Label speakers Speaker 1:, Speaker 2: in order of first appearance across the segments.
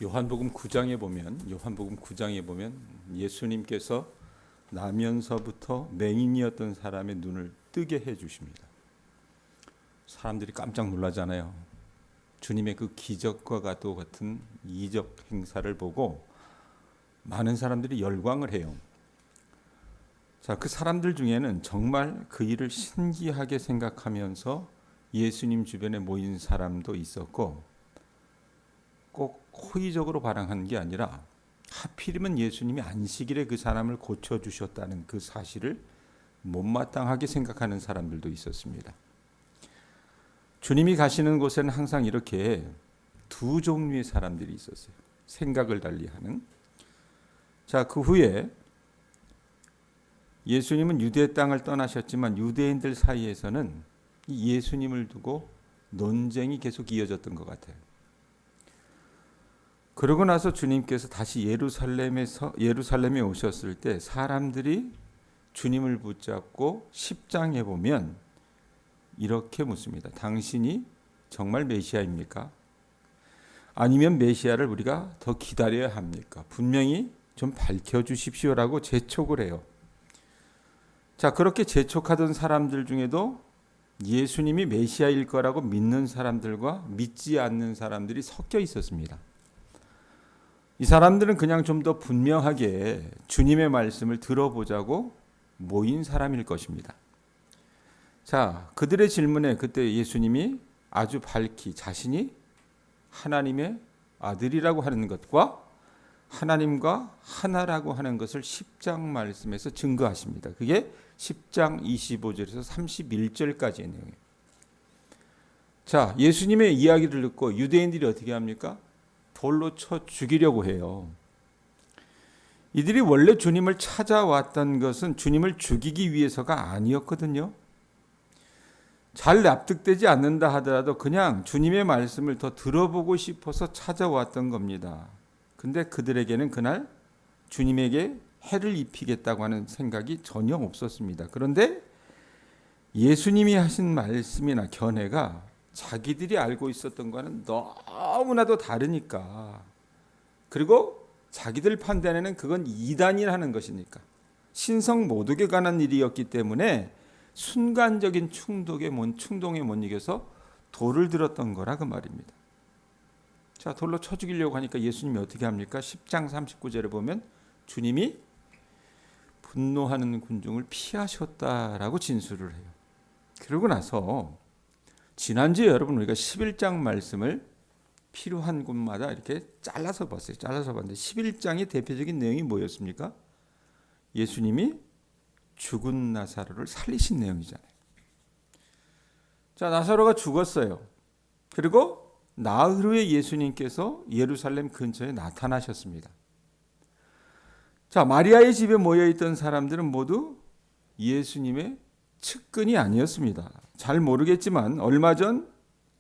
Speaker 1: 요한복음 9장에 보면 예수님께서 나면서부터 맹인이었던 사람의 눈을 뜨게 해 주십니다. 사람들이 깜짝 놀라잖아요. 주님의 그 기적과 같은 이적 행사를 보고 많은 사람들이 열광을 해요. 자, 그 사람들 중에는 정말 그 일을 신기하게 생각하면서 예수님 주변에 모인 사람도 있었고, 꼭 호의적으로 반응한 게 아니라 하필이면 예수님이 안식일에 그 사람을 고쳐주셨다는 그 사실을 못마땅하게 생각하는 사람들도 있었습니다. 주님이 가시는 곳에는 항상 이렇게 두 종류의 사람들이 있었어요. 생각을 달리하는. 자, 그 후에 예수님은 유대 땅을 떠나셨지만 유대인들 사이에서는 예수님을 두고 논쟁이 계속 이어졌던 것 같아요. 그러고 나서 주님께서 다시 예루살렘에 오셨을 때 사람들이 주님을 붙잡고 10장에 보면 이렇게 묻습니다. 당신이 정말 메시아입니까? 아니면 메시아를 우리가 더 기다려야 합니까? 분명히 좀 밝혀주십시오라고 재촉을 해요. 자, 그렇게 재촉하던 사람들 중에도 예수님이 메시아일 거라고 믿는 사람들과 믿지 않는 사람들이 섞여 있었습니다. 이 사람들은 그냥 좀 더 분명하게 주님의 말씀을 들어보자고 모인 사람일 것입니다. 자, 그들의 질문에 그때 예수님이 아주 밝히 자신이 하나님의 아들이라고 하는 것과 하나님과 하나라고 하는 것을 10장 말씀에서 증거하십니다. 그게 10장 25절에서 31절까지의 내용이에요. 자, 예수님의 이야기를 듣고 유대인들이 어떻게 합니까? 돌로 쳐 죽이려고 해요. 이들이 원래 주님을 찾아왔던 것은 주님을 죽이기 위해서가 아니었거든요. 잘 납득되지 않는다 하더라도 그냥 주님의 말씀을 더 들어보고 싶어서 찾아왔던 겁니다. 근데 그들에게는 그날 주님에게 해를 입히겠다고 하는 생각이 전혀 없었습니다. 그런데 예수님이 하신 말씀이나 견해가 자기들이 알고 있었던 것과는 너무나도 다르니까, 그리고 자기들 판단에는 그건 이단이라는 것이니까, 신성 모독에 관한 일이었기 때문에 순간적인 충동에 못 이겨서 돌을 들었던 거라 그 말입니다. 자, 돌로 쳐 죽이려고 하니까 예수님이 어떻게 합니까? 10장 39절에 보면 주님이 분노하는 군중을 피하셨다라고 진술을 해요. 그러고 나서 지난주에 여러분 우리가 11장 말씀을 필요한 곳마다 이렇게 잘라서 봤어요. 잘라서 봤는데 11장의 대표적인 내용이 뭐였습니까? 예수님이 죽은 나사로를 살리신 내용이잖아요. 자, 나사로가 죽었어요. 그리고 나흘 후에 예수님께서 예루살렘 근처에 나타나셨습니다. 자, 마리아의 집에 모여있던 사람들은 모두 예수님의 측근이 아니었습니다. 잘 모르겠지만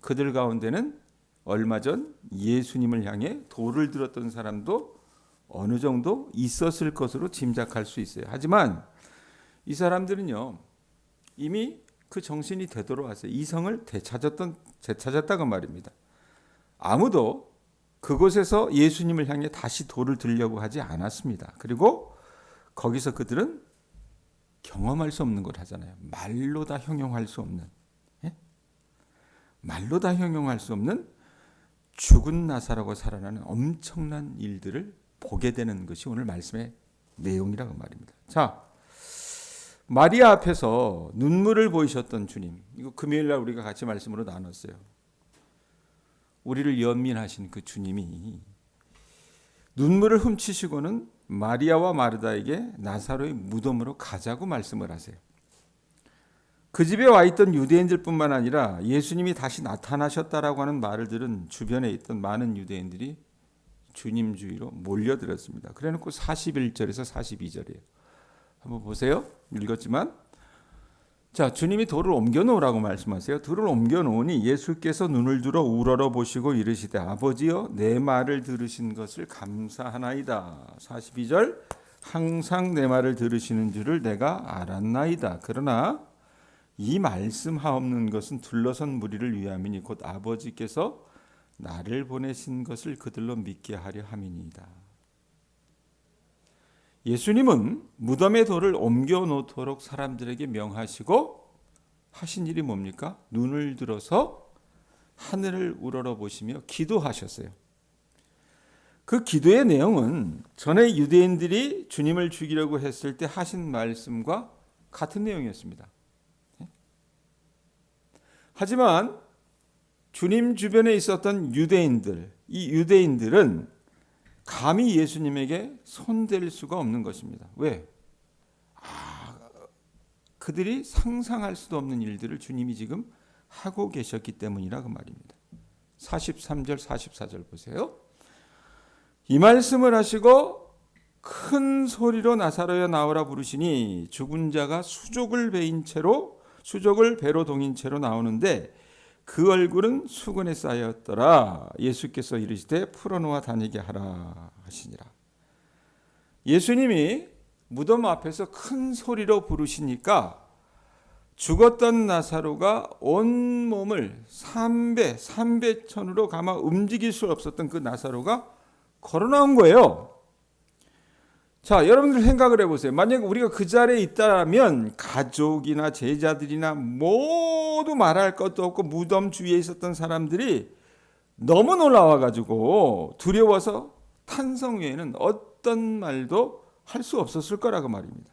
Speaker 1: 그들 가운데는 얼마 전 예수님을 향해 돌을 들었던 사람도 어느 정도 있었을 것으로 짐작할 수 있어요. 하지만 이 사람들은요, 이미 그 정신이 되돌아왔어요. 이성을 되찾았다고 말입니다. 아무도 그곳에서 예수님을 향해 다시 돌을 들려고 하지 않았습니다. 그리고 거기서 그들은 경험할 수 없는 걸 하잖아요. 말로 다 형용할 수 없는, 말로 다 형용할 수 없는 죽은 나사로가 살아나는 엄청난 일들을 보게 되는 것이 오늘 말씀의 내용이라고 말입니다. 자, 마리아 앞에서 눈물을 보이셨던 주님, 이거 금요일날 우리가 같이 말씀으로 나눴어요. 우리를 연민하신 그 주님이 눈물을 훔치시고는 마리아와 마르다에게 나사로의 무덤으로 가자고 말씀을 하세요. 그 집에 와 있던 유대인들뿐만 아니라 예수님이 다시 나타나셨다라고 하는 말을 들은 주변에 있던 많은 유대인들이 주님 주위로 몰려들었습니다. 그래놓고 41절에서 42절이에요. 한번 보세요. 읽었지만, 자, 주님이 돌을 옮겨 놓으라고 말씀하세요. 돌을 옮겨 놓으니 예수께서 눈을 들어 우러러 보시고 이르시되 아버지여 내 말을 들으신 것을 감사하나이다. 42절, 항상 내 말을 들으시는 줄을 내가 알았나이다. 그러나 이 말씀하옵는 것은 둘러선 무리를 위함이니 곧 아버지께서 나를 보내신 것을 그들로 믿게 하려 함이니이다. 예수님은 무덤의 돌을 옮겨 놓도록 사람들에게 명하시고 하신 일이 뭡니까? 눈을 들어서 하늘을 우러러보시며 기도하셨어요. 그 기도의 내용은 전에 유대인들이 주님을 죽이려고 했을 때 하신 말씀과 같은 내용이었습니다. 하지만 주님 주변에 있었던 유대인들, 이 유대인들은 감히 예수님에게 손댈 수가 없는 것입니다. 왜? 그들이 상상할 수도 없는 일들을 주님이 지금 하고 계셨기 때문이라 그 말입니다. 43절 44절 보세요. 이 말씀을 하시고 큰 소리로 나사로야 나오라 부르시니 죽은 자가 수족을 배로 동인 채로 나오는데 그 얼굴은 수건에 쌓였더라. 예수께서 이르시되 풀어놓아 다니게 하라 하시니라. 예수님이 무덤 앞에서 큰 소리로 부르시니까 죽었던 나사로가 온 몸을 300천으로 감아 움직일 수 없었던 그 나사로가 걸어 나온 거예요. 자, 여러분들 생각을 해보세요. 만약 우리가 그 자리에 있다면 가족이나 제자들이나 모두 말할 것도 없고 무덤 주위에 있었던 사람들이 너무 놀라워가지고 두려워서 탄성 외에는 어떤 말도 할 수 없었을 거라고 말입니다.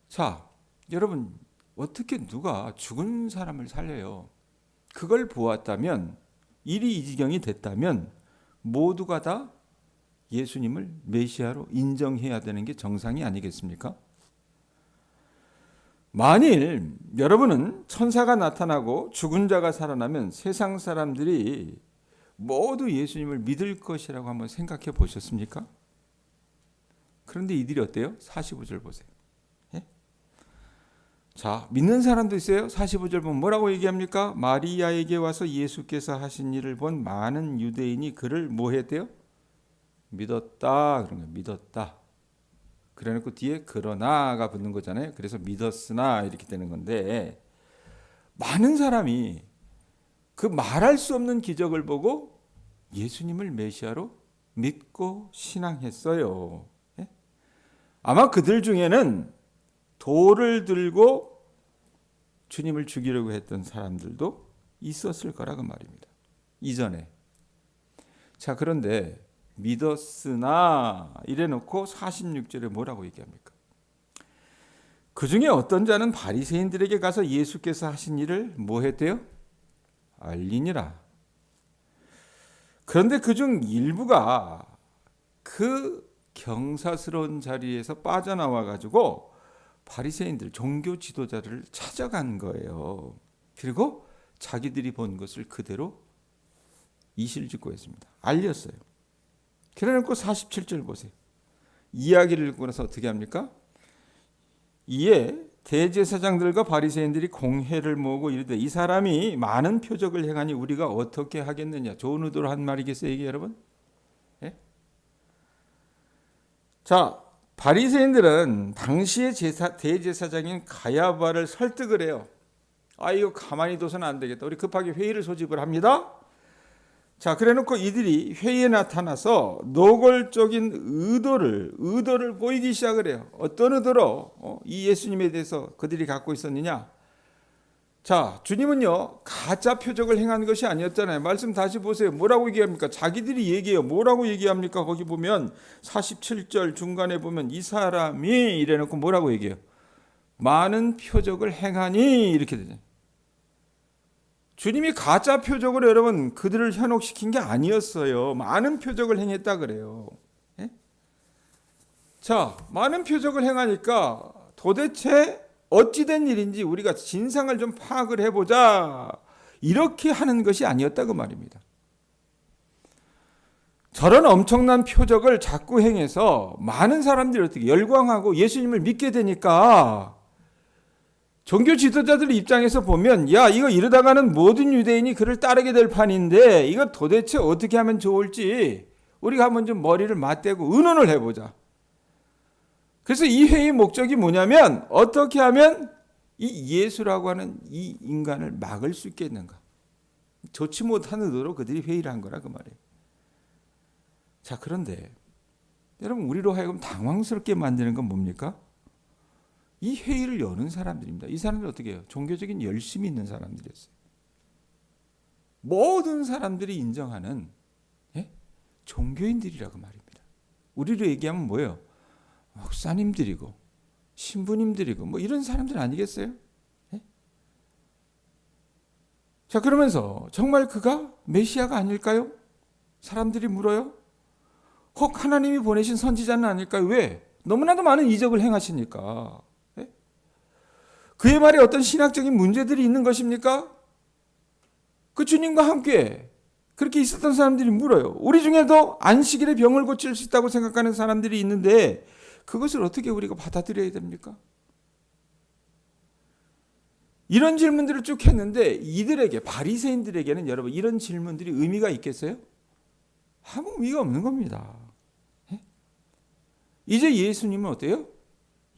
Speaker 1: 자, 여러분 어떻게 누가 죽은 사람을 살려요? 그걸 보았다면, 일이 이 지경이 됐다면 모두가 다 예수님을 메시아로 인정해야 되는 게 정상이 아니겠습니까? 만일 여러분은 천사가 나타나고 죽은 자가 살아나면 세상 사람들이 모두 예수님을 믿을 것이라고 한번 생각해 보셨습니까? 그런데 이들이 어때요? 45절 보세요. 예? 자, 믿는 사람도 있어요. 45절 보면 뭐라고 얘기합니까? 마리아에게 와서 예수께서 하신 일을 본 많은 유대인이 그를 뭐 했대요? 믿었다. 그런 거예요. 믿었다. 그래놓고 뒤에 그러나가 붙는 거잖아요. 그래서 믿었으나 이렇게 되는 건데, 많은 사람이 그 말할 수 없는 기적을 보고 예수님을 메시아로 믿고 신앙했어요. 예? 아마 그들 중에는 돌을 들고 주님을 죽이려고 했던 사람들도 있었을 거라고 말입니다. 이전에. 자, 그런데 믿었으나 이래놓고 46절에 뭐라고 얘기합니까? 그 중에 어떤 자는 바리새인들에게 가서 예수께서 하신 일을 뭐 했대요? 알리니라. 그런데 그중 일부가 그 경사스러운 자리에서 빠져나와 가지고 바리새인들, 종교 지도자를 찾아간 거예요. 그리고 자기들이 본 것을 그대로 이실직고 했습니다. 알렸어요. 그래놓고 47절 보세요. 이야기를 읽고 나서 어떻게 합니까? 이에 대제사장들과 바리새인들이 공회를 모으고 이르되 이 사람이 많은 표적을 행하니 우리가 어떻게 하겠느냐. 좋은 의도로 한 말이겠어요, 이게 여러분? 예? 자, 바리새인들은 당시의 대제사장인 가야바를 설득을 해요. 아, 이거 가만히 둬서는 안 되겠다. 우리 급하게 회의를 소집을 합니다. 자, 그래놓고 이들이 회의에 나타나서 노골적인 의도를 보이기 시작을 해요. 어떤 의도로 이 예수님에 대해서 그들이 갖고 있었느냐? 자, 주님은요 가짜 표적을 행한 것이 아니었잖아요. 말씀 다시 보세요. 뭐라고 얘기합니까? 자기들이 얘기해요. 뭐라고 얘기합니까? 거기 보면 47절 중간에 보면 이 사람이 이래놓고 뭐라고 얘기해요? 많은 표적을 행하니 이렇게 되죠. 주님이 가짜 표적으로 여러분 그들을 현혹시킨 게 아니었어요. 많은 표적을 행했다 그래요. 예? 자, 많은 표적을 행하니까 도대체 어찌된 일인지 우리가 진상을 좀 파악을 해보자. 이렇게 하는 것이 아니었다고 말입니다. 저런 엄청난 표적을 자꾸 행해서 많은 사람들이 어떻게 열광하고 예수님을 믿게 되니까 종교 지도자들 입장에서 보면 야, 이거 이러다가는 모든 유대인이 그를 따르게 될 판인데 이거 도대체 어떻게 하면 좋을지 우리가 한번 좀 머리를 맞대고 의논을 해보자. 그래서 이 회의의 목적이 뭐냐면 어떻게 하면 이 예수라고 하는 이 인간을 막을 수 있겠는가. 좋지 못한 의도로 그들이 회의를 한 거라 그 말이에요. 자, 그런데 여러분, 우리로 하여금 당황스럽게 만드는 건 뭡니까? 이 회의를 여는 사람들입니다. 이 사람들 어떻게 해요? 종교적인 열심이 있는 사람들이었어요. 모든 사람들이 인정하는 종교인들이라고 말입니다. 우리로 얘기하면 뭐예요? 목사님들이고 신부님들이고 뭐 이런 사람들 아니겠어요? 자, 그러면서 정말 그가 메시아가 아닐까요? 사람들이 물어요. 혹 하나님이 보내신 선지자는 아닐까요? 왜? 너무나도 많은 이적을 행하시니까. 그의 말에 어떤 신학적인 문제들이 있는 것입니까? 그 주님과 함께 그렇게 있었던 사람들이 물어요. 우리 중에도 안식일에 병을 고칠 수 있다고 생각하는 사람들이 있는데 그것을 어떻게 우리가 받아들여야 됩니까? 이런 질문들을 쭉 했는데 이들에게, 바리새인들에게는 여러분 이런 질문들이 의미가 있겠어요? 아무 의미가 없는 겁니다. 이제 예수님은 어때요?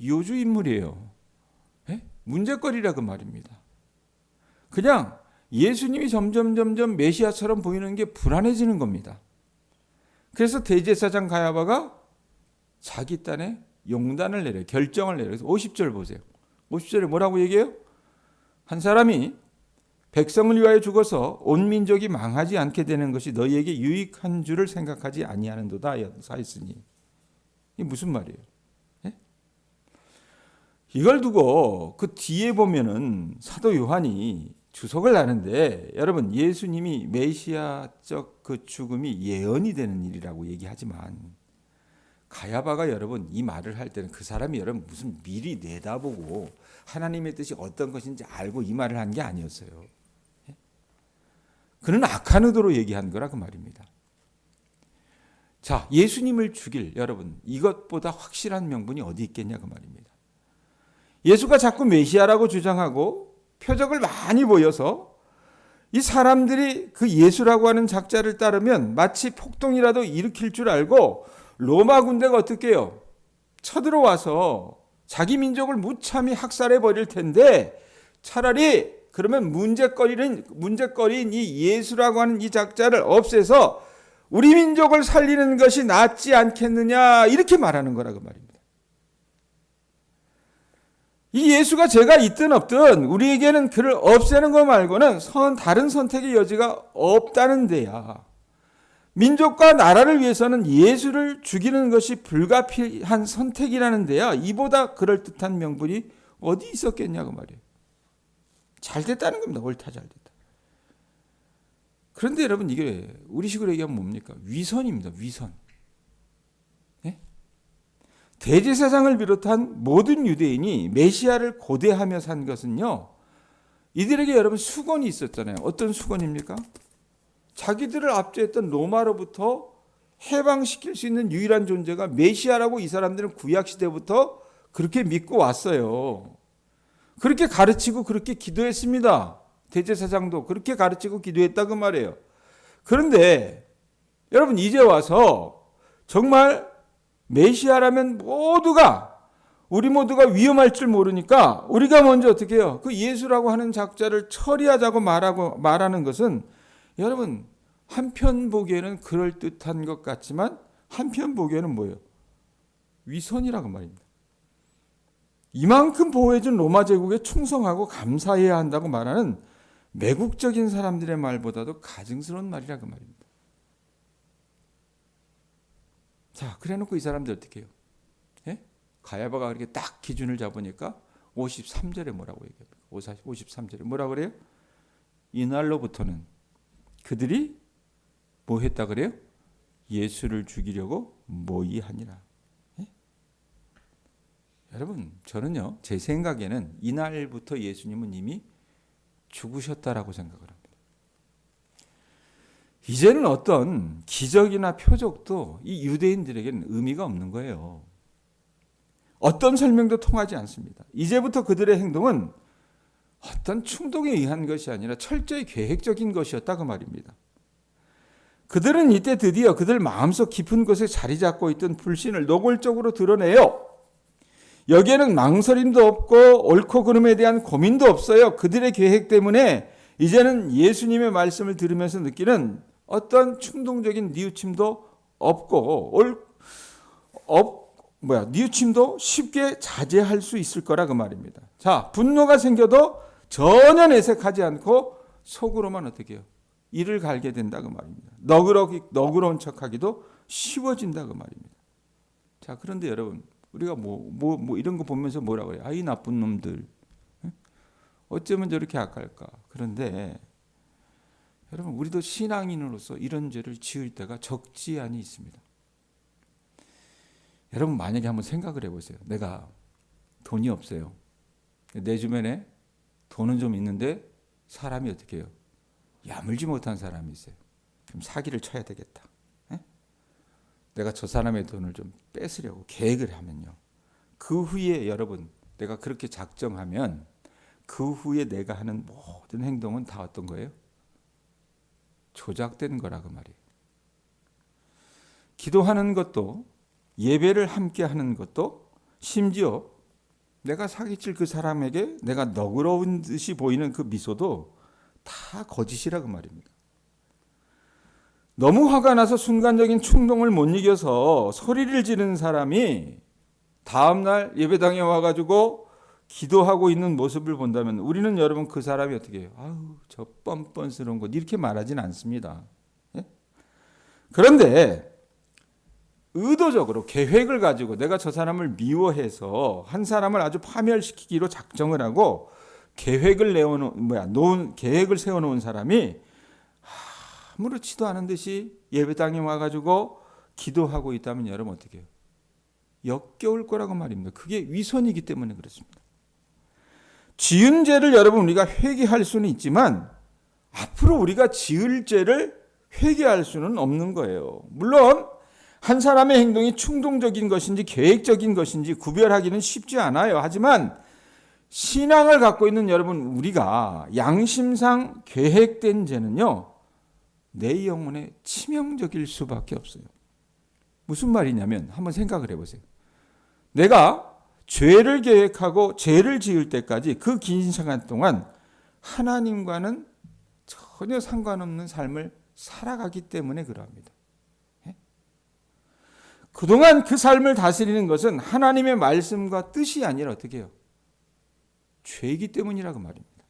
Speaker 1: 요주 인물이에요. 문제거리라 그 말입니다. 그냥 예수님이 점점 메시아처럼 보이는 게 불안해지는 겁니다. 그래서 대제사장 가야바가 자기 딴에 용단을 내려요. 결정을 내려요. 그래서 50절 보세요. 50절에 뭐라고 얘기해요? 한 사람이 백성을 위하여 죽어서 온 민족이 망하지 않게 되는 것이 너희에게 유익한 줄을 생각하지 아니하는도다 하였으니. 이게 무슨 말이에요? 이걸 두고 그 뒤에 보면은 사도 요한이 주석을 하는데, 여러분 예수님이 메시아적 그 죽음이 예언이 되는 일이라고 얘기하지만 가야바가 여러분 이 말을 할 때는 그 사람이 여러분 무슨 미리 내다보고 하나님의 뜻이 어떤 것인지 알고 이 말을 한 게 아니었어요. 그는 악한 의도로 얘기한 거라 그 말입니다. 자, 예수님을 죽일 여러분 이것보다 확실한 명분이 어디 있겠냐 그 말입니다. 예수가 자꾸 메시아라고 주장하고 표적을 많이 보여서 이 사람들이 그 예수라고 하는 작자를 따르면 마치 폭동이라도 일으킬 줄 알고 로마 군대가 어떻게 해요? 쳐들어와서 자기 민족을 무참히 학살해 버릴 텐데 차라리 그러면 문제거리인 이 예수라고 하는 이 작자를 없애서 우리 민족을 살리는 것이 낫지 않겠느냐 이렇게 말하는 거라 그 말입니다. 이 예수가 죄가 있든 없든 우리에게는 그를 없애는 것 말고는 다른 선택의 여지가 없다는 데야. 민족과 나라를 위해서는 예수를 죽이는 것이 불가피한 선택이라는 데야. 이보다 그럴듯한 명분이 어디 있었겠냐고 말이에요. 잘 됐다는 겁니다. 옳다 잘 됐다. 그런데 여러분 이게 우리식으로 얘기하면 뭡니까? 위선입니다. 위선. 대제사장을 비롯한 모든 유대인이 메시아를 고대하며 산 것은요, 이들에게 여러분 수건이 있었잖아요. 어떤 수건입니까? 자기들을 압제했던 로마로부터 해방시킬 수 있는 유일한 존재가 메시아라고 이 사람들은 구약시대부터 그렇게 믿고 왔어요. 그렇게 가르치고 그렇게 기도했습니다. 대제사장도 그렇게 가르치고 기도했다 그 말이에요. 그런데 여러분 이제 와서 정말 메시아라면 우리 모두가 위험할 줄 모르니까 우리가 먼저 어떻게 해요? 그 예수라고 하는 작자를 처리하자고 말하는 것은 여러분 한편 보기에는 그럴듯한 것 같지만 한편 보기에는 뭐예요? 위선이라고 말입니다. 이만큼 보호해준 로마 제국에 충성하고 감사해야 한다고 말하는 매국적인 사람들의 말보다도 가증스러운 말이라고 말입니다. 자, 그래놓고 이 사람들 어떻게 해요? 가야바가 그렇게 딱 기준을 잡으니까 53절에 뭐라고 얘기합니까? 53절에 뭐라고 그래요? 이날로부터는 그들이 뭐 했다 그래요? 예수를 죽이려고 모의하니라. 여러분 저는요 제 생각에는 이날부터 예수님은 이미 죽으셨다라고 생각을 합니다. 이제는 어떤 기적이나 표적도 이 유대인들에게는 의미가 없는 거예요. 어떤 설명도 통하지 않습니다. 이제부터 그들의 행동은 어떤 충동에 의한 것이 아니라 철저히 계획적인 것이었다 그 말입니다. 그들은 이때 드디어 그들 마음속 깊은 곳에 자리 잡고 있던 불신을 노골적으로 드러내요. 여기에는 망설임도 없고 옳고 그름에 대한 고민도 없어요. 그들의 계획 때문에 이제는 예수님의 말씀을 들으면서 느끼는 어떤 충동적인 뉘우침도 없고 뉘우침도 쉽게 자제할 수 있을 거라 그 말입니다. 자, 분노가 생겨도 전혀 내색하지 않고 속으로만 어떻게 해요? 이를 갈게 된다 그 말입니다. 너그러운 척하기도 쉬워진다 그 말입니다. 자, 그런데 여러분, 우리가 뭐 이런 거 보면서 뭐라고 해요? 이 나쁜 놈들. 어쩌면 저렇게 악할까? 그런데 여러분, 우리도 신앙인으로서 이런 죄를 지을 때가 적지 않이 있습니다. 여러분, 만약에 한번 생각을 해보세요. 내가 돈이 없어요. 내 주변에 돈은 좀 있는데 사람이 어떻게 해요? 야물지 못한 사람이 있어요. 좀 사기를 쳐야 되겠다. 내가 저 사람의 돈을 좀 뺏으려고 계획을 하면요. 그 후에 여러분, 내가 그렇게 작정하면 그 후에 내가 하는 모든 행동은 다 어떤 거예요? 조작된 거라고 말이에요. 기도하는 것도, 예배를 함께 하는 것도, 심지어 내가 사기칠 그 사람에게 내가 너그러운 듯이 보이는 그 미소도 다 거짓이라고 말입니다. 너무 화가 나서 순간적인 충동을 못 이겨서 소리를 지르는 사람이 다음날 예배당에 와가지고 기도하고 있는 모습을 본다면 우리는 여러분 그 사람이 어떻게 해요? 아유, 저 뻔뻔스러운 것 이렇게 말하진 않습니다. 예? 그런데 의도적으로 계획을 가지고 내가 저 사람을 미워해서 한 사람을 아주 파멸시키기로 작정을 하고 계획을 계획을 세워놓은 사람이 아무렇지도 않은 듯이 예배당에 와가지고 기도하고 있다면 여러분 어떻게 해요? 역겨울 거라고 말입니다. 그게 위선이기 때문에 그렇습니다. 지은 죄를 여러분 우리가 회개할 수는 있지만 앞으로 우리가 지을 죄를 회개할 수는 없는 거예요. 물론 한 사람의 행동이 충동적인 것인지 계획적인 것인지 구별하기는 쉽지 않아요. 하지만 신앙을 갖고 있는 여러분 우리가 양심상 계획된 죄는요. 내 영혼에 치명적일 수밖에 없어요. 무슨 말이냐면 한번 생각을 해보세요. 내가 죄를 계획하고 죄를 지을 때까지 그 긴 시간 동안 하나님과는 전혀 상관없는 삶을 살아가기 때문에 그러합니다. 그동안 그 삶을 다스리는 것은 하나님의 말씀과 뜻이 아니라 어떻게 해요? 죄이기 때문이라고 말입니다.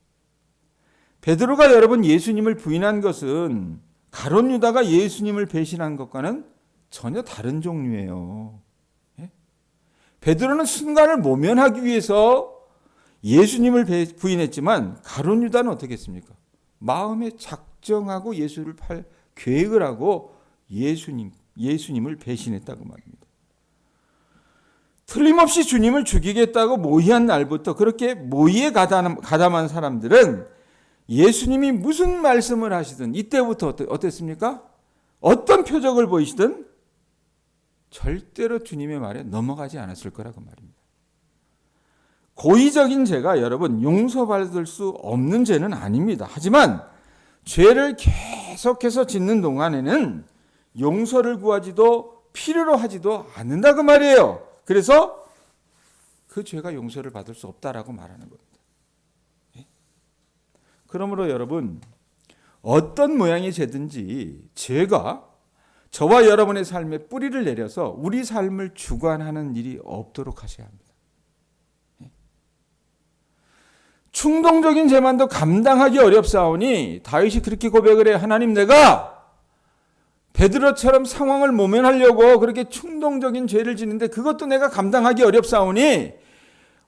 Speaker 1: 베드로가 여러분 예수님을 부인한 것은 가룟 유다가 예수님을 배신한 것과는 전혀 다른 종류예요. 베드로는 순간을 모면하기 위해서 예수님을 부인했지만 가룟 유다는 어떻게 했습니까? 마음에 작정하고 예수를 팔 계획을 하고 예수님을 배신했다고 말입니다. 틀림없이 주님을 죽이겠다고 모의한 날부터 그렇게 모의에 가담한 사람들은 예수님이 무슨 말씀을 하시든 이때부터 어땠습니까? 어떤 표적을 보이시든 절대로 주님의 말에 넘어가지 않았을 거라고 말입니다. 고의적인 죄가 여러분 용서받을 수 없는 죄는 아닙니다. 하지만 죄를 계속해서 짓는 동안에는 용서를 구하지도 필요로 하지도 않는다고 말이에요. 그래서 그 죄가 용서를 받을 수 없다라고 말하는 겁니다. 그러므로 여러분 어떤 모양의 죄든지 죄가 저와 여러분의 삶에 뿌리를 내려서 우리 삶을 주관하는 일이 없도록 하셔야 합니다. 충동적인 죄만도 감당하기 어렵사오니 다윗이 그렇게 고백을 해. 하나님, 내가 베드로처럼 상황을 모면하려고 그렇게 충동적인 죄를 짓는데 그것도 내가 감당하기 어렵사오니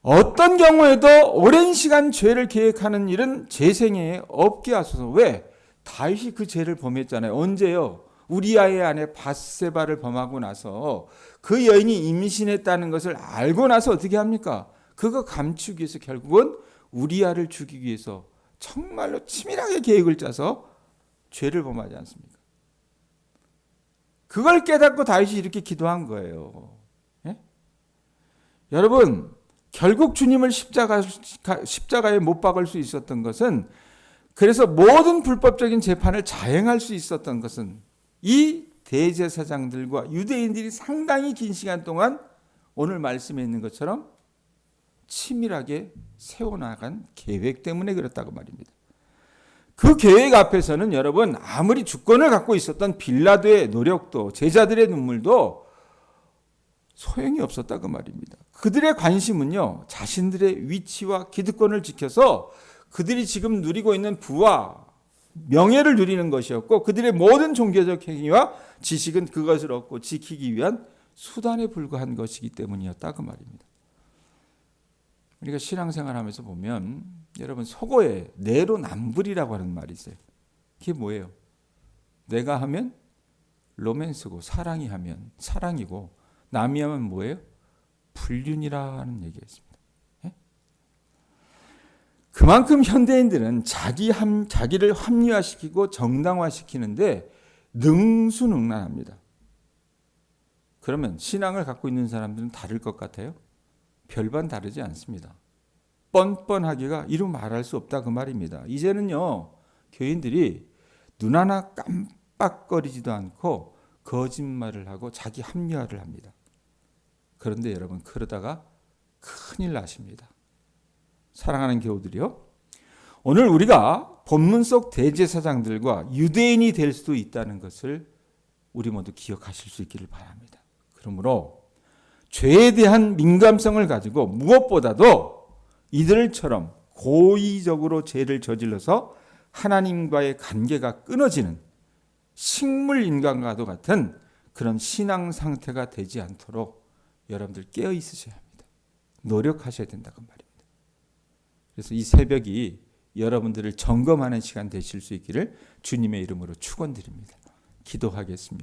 Speaker 1: 어떤 경우에도 오랜 시간 죄를 계획하는 일은 제 생애에 없게 하소서. 왜? 다윗이 그 죄를 범했잖아요. 언제요? 우리아의 아내 밧세바를 범하고 나서 그 여인이 임신했다는 것을 알고 나서 어떻게 합니까? 그거 감추기 위해서 결국은 우리아를 죽이기 위해서 정말로 치밀하게 계획을 짜서 죄를 범하지 않습니까? 그걸 깨닫고 다윗이 이렇게 기도한 거예요. 예? 여러분, 결국 주님을 십자가에 못 박을 수 있었던 것은, 그래서 모든 불법적인 재판을 자행할 수 있었던 것은 이 대제사장들과 유대인들이 상당히 긴 시간 동안 오늘 말씀에 있는 것처럼 치밀하게 세워나간 계획 때문에 그렇다고 말입니다. 그 계획 앞에서는 여러분 아무리 주권을 갖고 있었던 빌라도의 노력도 제자들의 눈물도 소용이 없었다 그 말입니다. 그들의 관심은요, 자신들의 위치와 기득권을 지켜서 그들이 지금 누리고 있는 부와 명예를 누리는 것이었고, 그들의 모든 종교적 행위와 지식은 그것을 얻고 지키기 위한 수단에 불과한 것이기 때문이었다 그 말입니다. 우리가 신앙생활하면서 보면 여러분 속어에 내로남불이라고 하는 말이 있어요. 그게 뭐예요? 내가 하면 로맨스고, 사랑이 하면 사랑이고, 남이 하면 뭐예요? 불륜이라는 얘기가 있습니다. 예? 그만큼 현대인들은 자기를 합리화시키고 정당화시키는데 능수능란합니다. 그러면 신앙을 갖고 있는 사람들은 다를 것 같아요? 별반 다르지 않습니다. 뻔뻔하기가 이루 말할 수 없다 그 말입니다. 이제는요, 교인들이 눈 하나 깜빡거리지도 않고 거짓말을 하고 자기 합리화를 합니다. 그런데 여러분, 그러다가 큰일 나십니다. 사랑하는 교우들이요, 오늘 우리가 본문 속 대제사장들과 유대인이 될 수도 있다는 것을 우리 모두 기억하실 수 있기를 바랍니다. 그러므로 죄에 대한 민감성을 가지고 무엇보다도 이들처럼 고의적으로 죄를 저질러서 하나님과의 관계가 끊어지는 식물 인간과도 같은 그런 신앙 상태가 되지 않도록 여러분들 깨어 있으셔야 합니다. 노력하셔야 된다고 말입니다. 그래서 이 새벽이 여러분들을 점검하는 시간 되실 수 있기를 주님의 이름으로 축원드립니다. 기도하겠습니다.